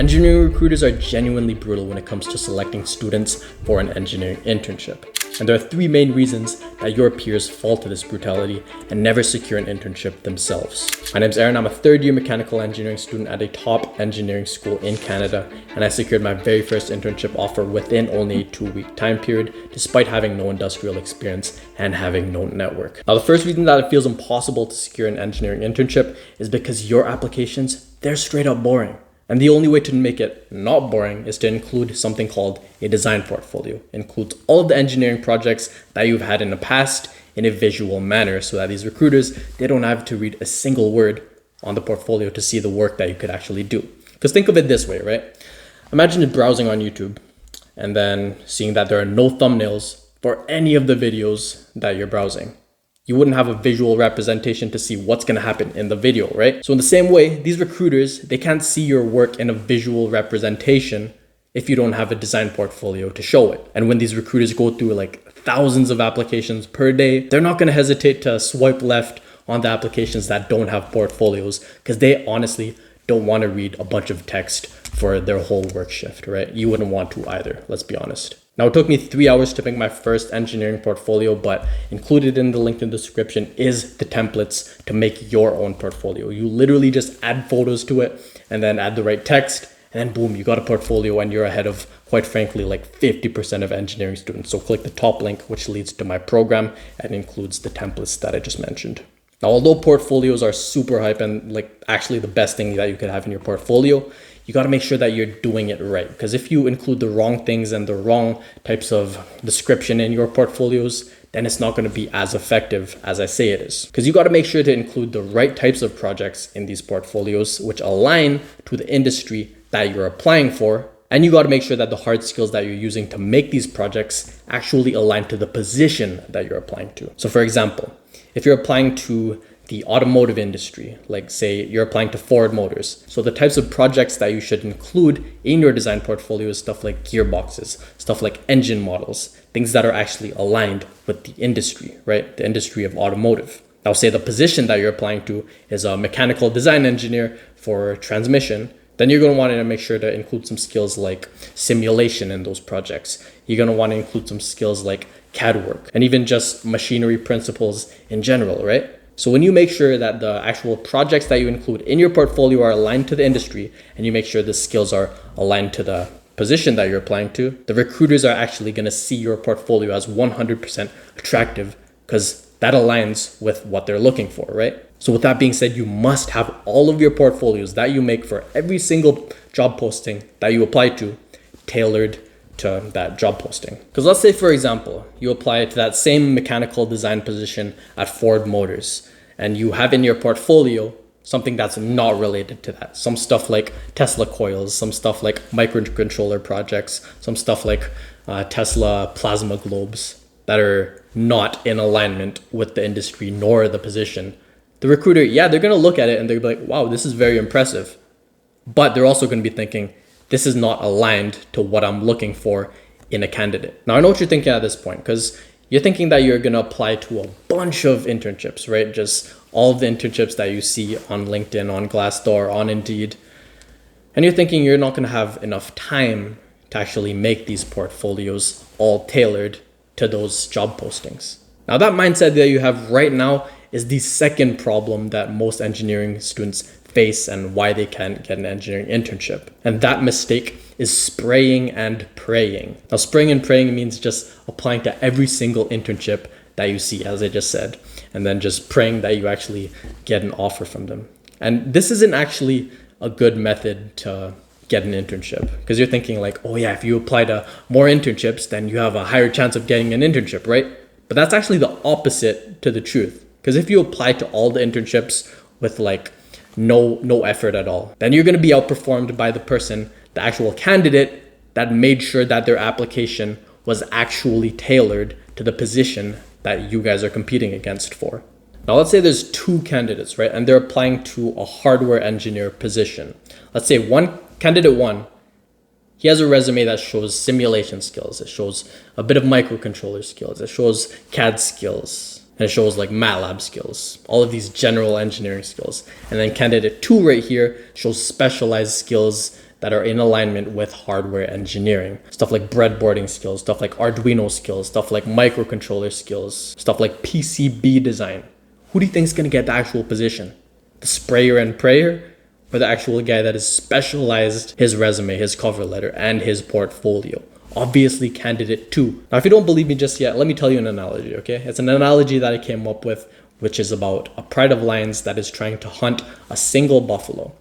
Engineering recruiters are genuinely brutal when it comes to selecting students for an engineering internship. And there are three main reasons that your peers fall to this brutality and never secure an internship themselves. My name is Aaron. I'm a third-year mechanical engineering student at a top engineering school in Canada, and I secured my very first internship offer within only a 2-week time period, despite having no industrial experience and having no network. Now, the first reason that it feels impossible to secure an engineering internship is because your applications, they're straight up boring. And the only way to make it not boring is to include something called a design portfolio. It includes all of the engineering projects that you've had in the past in a visual manner so that these recruiters, they don't have to read a single word on the portfolio to see the work that you could actually do. Because think of it this way, right? Imagine browsing on YouTube and then seeing that there are no thumbnails for any of the videos that you're browsing. You wouldn't have a visual representation to see what's going to happen in the video, right? So in the same way, these recruiters, they can't see your work in a visual representation if you don't have a design portfolio to show it. And when these recruiters go through like thousands of applications per day, they're not going to hesitate to swipe left on the applications that don't have portfolios because they honestly don't want to read a bunch of text for their whole work shift, right? You wouldn't want to either, let's be honest. Now, it took me 3 hours to make my first engineering portfolio, but included in the link in the description is the templates to make your own portfolio. You literally just add photos to it and then add the right text, and then boom, you got a portfolio and you're ahead of, quite frankly, like 50% of engineering students. So click the top link, which leads to my program and includes the templates that I just mentioned. Now, although portfolios are super hype and like actually the best thing that you could have in your portfolio, you got to make sure that you're doing it right. Because if you include the wrong things and the wrong types of description in your portfolios, then it's not going to be as effective as I say it is. Because you got to make sure to include the right types of projects in these portfolios, which align to the industry that you're applying for. And you got to make sure that the hard skills that you're using to make these projects actually align to the position that you're applying to. So for example, if you're applying to the automotive industry, like say you're applying to Ford Motors. So the types of projects that you should include in your design portfolio is stuff like gearboxes, stuff like engine models, things that are actually aligned with the industry, right? The industry of automotive. Now say the position that you're applying to is a mechanical design engineer for transmission, then you're going to want to make sure to include some skills like simulation in those projects. You're going to want to include some skills like CAD work and even just machinery principles in general, right? So when you make sure that the actual projects that you include in your portfolio are aligned to the industry and you make sure the skills are aligned to the position that you're applying to, the recruiters are actually going to see your portfolio as 100% attractive because that aligns with what they're looking for, right? So with that being said, you must have all of your portfolios that you make for every single job posting that you apply to tailored to that job posting. Because let's say, for example, you apply to that same mechanical design position at Ford Motors and you have in your portfolio something that's not related to that. Some stuff like Tesla coils, some stuff like microcontroller projects, some stuff like Tesla plasma globes that are not in alignment with the industry nor the position. The recruiter, yeah, they're going to look at it and they're like, wow, this is very impressive. But they're also going to be thinking, this is not aligned to what I'm looking for in a candidate. Now, I know what you're thinking at this point because you're thinking that you're going to apply to a bunch of internships, right? Just all of the internships that you see on LinkedIn, on Glassdoor, on Indeed. And you're thinking you're not going to have enough time to actually make these portfolios all tailored to those job postings. Now, that mindset that you have right now is the second problem that most engineering students face and why they can't get an engineering internship. And that mistake is spraying and praying. Now, spraying and praying means just applying to every single internship that you see, as I just said, and then just praying that you actually get an offer from them. And this isn't actually a good method to get an internship because you're thinking like, oh yeah, if you apply to more internships, then you have a higher chance of getting an internship, right? But that's actually the opposite to the truth. Because if you apply to all the internships with like no effort at all, then you're going to be outperformed by the person, the actual candidate that made sure that their application was actually tailored to the position that you guys are competing against for. Now, let's say there's two candidates, right? And they're applying to a hardware engineer position. Let's say candidate one, he has a resume that shows simulation skills. It shows a bit of microcontroller skills. It shows CAD skills. And it shows like MATLAB skills, all of these general engineering skills. And then candidate two right here shows specialized skills that are in alignment with hardware engineering. Stuff like breadboarding skills, stuff like Arduino skills, stuff like microcontroller skills, stuff like PCB design. Who do you think is going to get the actual position? The sprayer and prayer? Or the actual guy that has specialized his resume, his cover letter, and his portfolio? Obviously candidate 2. Now, if you don't believe me just yet, let me tell you an analogy, okay? It's an analogy that I came up with, which is about a pride of lions that is trying to hunt a single buffalo.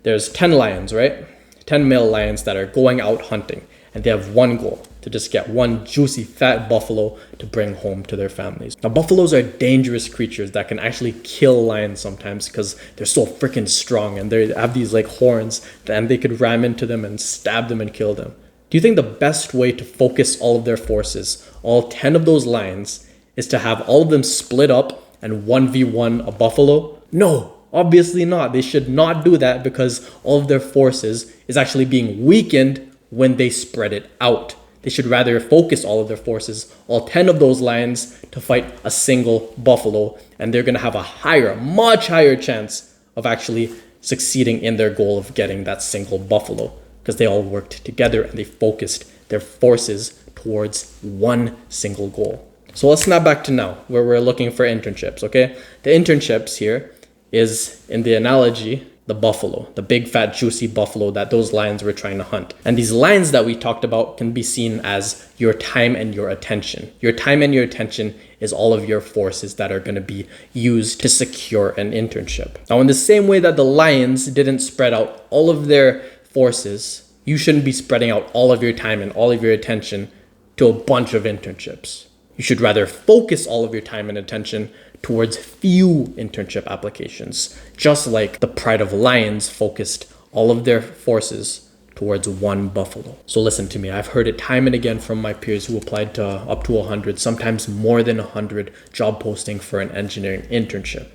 There's 10 lions, right? 10 male lions that are going out hunting, and they have one goal: to just get one juicy fat buffalo to bring home to their families. Now, buffaloes are dangerous creatures that can actually kill lions sometimes because they're so freaking strong, and they have these like horns, and they could ram into them and stab them and kill them. Do you think the best way to focus all of their forces, all 10 of those lions, is to have all of them split up and 1v1 a buffalo? No, obviously not. They should not do that because all of their forces is actually being weakened when they spread it out. They should rather focus all of their forces, all 10 of those lions, to fight a single buffalo, and they're going to have a much higher chance of actually succeeding in their goal of getting that single buffalo, because they all worked together and they focused their forces towards one single goal. So let's snap back to now, where we're looking for internships, okay? The internships here is, in the analogy, the buffalo, the big fat juicy buffalo that those lions were trying to hunt. And these lions that we talked about can be seen as your time and your attention. Your time and your attention is all of your forces that are going to be used to secure an internship. Now, in the same way that the lions didn't spread out all of their forces, you shouldn't be spreading out all of your time and all of your attention to a bunch of internships. You should rather focus all of your time and attention towards few internship applications, just like the pride of lions focused all of their forces towards one buffalo. So listen to me, I've heard it time and again from my peers who applied to up to 100, sometimes more than 100 job posting for an engineering internship.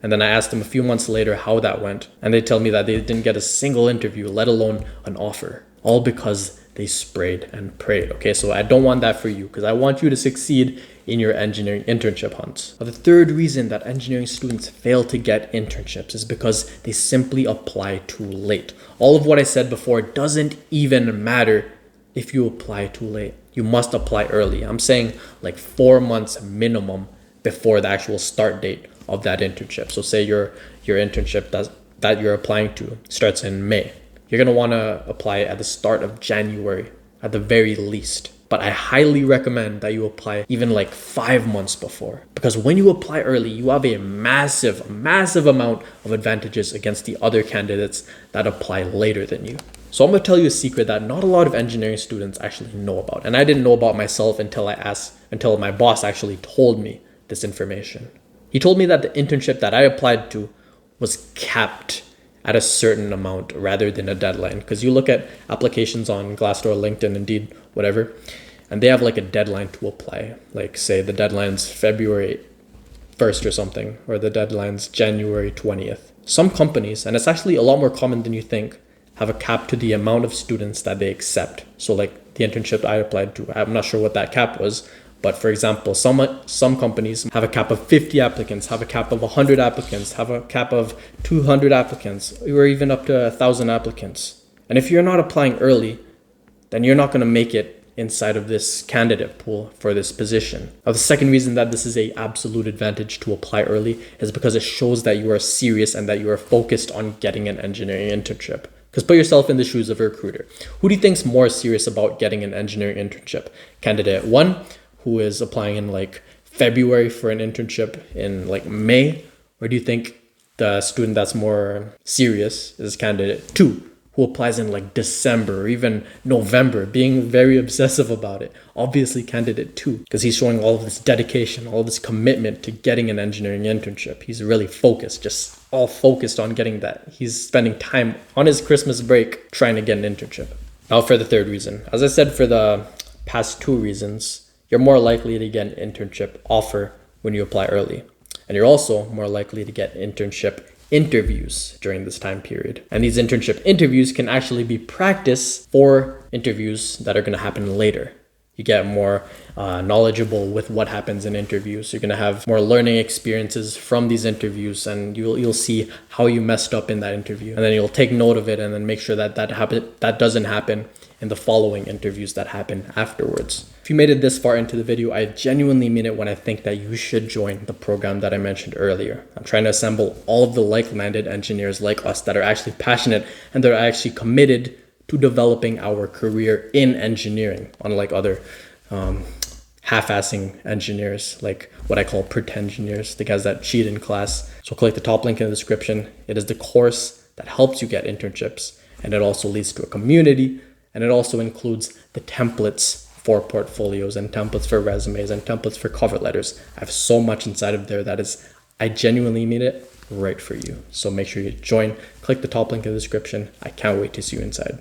And then I asked them a few months later how that went, and they tell me that they didn't get a single interview, let alone an offer, all because they sprayed and prayed. Okay, so I don't want that for you, because I want you to succeed in your engineering internship hunts. Now, the third reason that engineering students fail to get internships is because they simply apply too late. All of what I said before doesn't even matter if you apply too late. You must apply early. I'm saying like 4 months minimum before the actual start date of that internship. So say your internship that you're applying to starts in May. You're going to want to apply at the start of January at the very least. But I highly recommend that you apply even like 5 months before, because when you apply early, you have a massive amount of advantages against the other candidates that apply later than you. So I'm going to tell you a secret that not a lot of engineering students actually know about. And I didn't know about myself until my boss actually told me this information. He told me that the internship that I applied to was capped at a certain amount rather than a deadline. Because you look at applications on Glassdoor, LinkedIn, Indeed, whatever, and they have like a deadline to apply. Like say the deadline's February 1st or something, or the deadline's January 20th. Some companies, and it's actually a lot more common than you think, have a cap to the amount of students that they accept. So like the internship I applied to, I'm not sure what that cap was, but for example, some companies have a cap of 50 applicants, have a cap of 100 applicants, have a cap of 200 applicants, or even up to 1,000 applicants. And if you're not applying early, then you're not going to make it inside of this candidate pool for this position. Now, the second reason that this is an absolute advantage to apply early is because it shows that you are serious and that you are focused on getting an engineering internship. Because put yourself in the shoes of a recruiter. Who do you think's more serious about getting an engineering internship? Candidate 1, who is applying in like February for an internship in like May? Or do you think the student that's more serious is candidate 2, who applies in like December or even November, being very obsessive about it? Obviously candidate 2, because he's showing all of this dedication, all of this commitment to getting an engineering internship. He's really focused, just all focused on getting that. He's spending time on his Christmas break trying to get an internship. Now for the third reason, as I said for the past 2 reasons, you're more likely to get an internship offer when you apply early. And you're also more likely to get internship interviews during this time period. And these internship interviews can actually be practice for interviews that are going to happen later. You get more knowledgeable with what happens in interviews. You're gonna have more learning experiences from these interviews, and you'll see how you messed up in that interview, and then you'll take note of it and then make sure that that doesn't happen in the following interviews that happen afterwards. If you made it this far into the video, I genuinely mean it when I think that you should join the program that I mentioned earlier. I'm trying to assemble all of the like-minded engineers like us that are actually passionate and that are actually committed to developing our career in engineering, unlike other half-assing engineers, like what I call pretend engineers, the guys that cheat in class. So click the top link in the description. It is the course that helps you get internships, and it also leads to a community, and it also includes the templates for portfolios and templates for resumes and templates for cover letters. I have so much inside of there that is, I genuinely mean it, right for you. So make sure you join, click the top link in the description. I can't wait to see you inside.